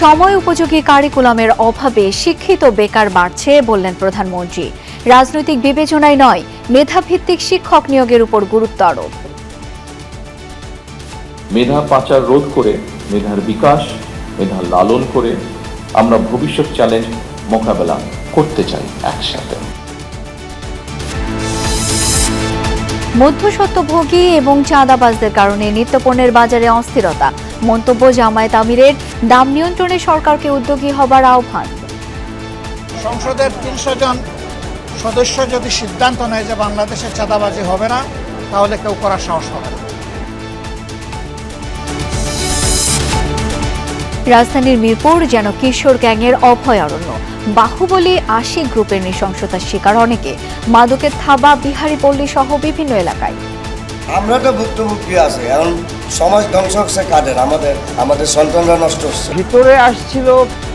সময় উপযোগী কারিকুলামের অভাবে শিক্ষিত বেকার বাড়ছে বললেন প্রধানমন্ত্রী। রাজনৈতিক বিবেচনায় নয়, মেধাভিত্তিক শিক্ষক নিয়োগের উপর গুরুত্ব আরোপ। মেধা পাচার রোধ করে মেধার বিকাশ, মেধা লালন করে আমরা ভবিষ্যৎ চ্যালেঞ্জ মোকাবেলা করতে চাই একসাথে। মধ্যস্বত্বভোগী এবং চাঁদাবাজদের কারণে নিত্যপণ্যের বাজারে অস্থিরতা। মন্তব্য জামায়াত আমিরের। দাম নিয়ন্ত্রণে সরকারকে উদ্যোগী হবার আহ্বান। সংসদের ৩০০ জন সদস্য যদি সিদ্ধান্ত নেয় যে বাংলাদেশে চাঁদাবাজি হবে না, তাহলে কেউ করার সাহস হবে না। রাজধানীর মিরপুর যেন কিশোর গ্যাংয়ের অভয়ারণ্য। বাহুবলী আশিক গ্রুপের নৃশংসতার শিকার অনেকে। মাদকের থাবা বিহারীপল্লী সহ বিভিন্ন এলাকায়। আমরা তো ভুক্তভোগী আছে, এখন সমাজ ধ্বংস হচ্ছে কাদের? আমাদের সন্তানরা নষ্ট হচ্ছে। ভিতরে আসছিল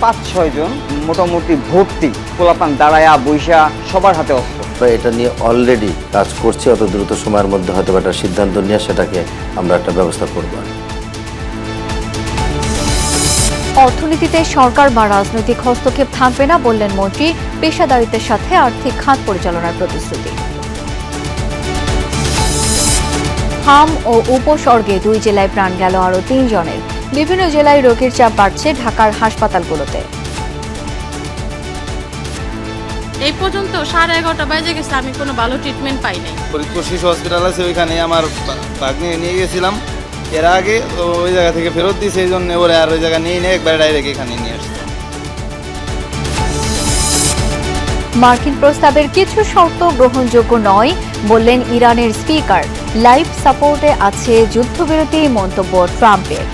৫-৬ জন, মোটামুটি ভর্তি পোলাপান দাঁড়ায়া বৈশা, সবার হাতে অস্ত্র। এটা নিয়ে অলরেডি কাজ করছে, অত দ্রুত সময়ের মধ্যে হয়তো একটা সিদ্ধান্ত নিয়ে সেটাকে আমরা একটা ব্যবস্থা করব। অর্থনীতিতে সরকার বা রাজনৈতিক হস্তক্ষেপ থাকবে না বললেন মন্ত্রী। পেশাদারিত্বের সাথে আর্থিক খাত পরিচালনার প্রতিশ্রুতি। হাম ও উপসর্গে ২ জেলায় প্রাণ গেল আরও ৩ জনের। বিভিন্ন জেলায় রোগীর চাপ বাড়ছে ঢাকার হাসপাতালগুলোতে। এই পর্যন্ত 11:30 বাজে গেছে, আমি কোনো ভালো ট্রিটমেন্ট পাই নাই। ফরিদপুর শিশু হসপিটাল আছে, ওইখানে আমার ভাগ্নে নিয়ে গেছিলাম। এর আগে ওই জায়গা থেকে ফেরত দিই, সেই জন্য ওরা আর ওই জায়গা নিয়ে একবার ডাইরেক্ট এখানে নিয়ে আসছে। মার্কিন প্রস্তাবের কিছু শর্ত গ্রহণযোগ্য নয় বললেন ইরানের স্পিকার। লাইফ সাপোর্টে আছে যুদ্ধবিরতি, মন্তব্য ট্রাম্পের।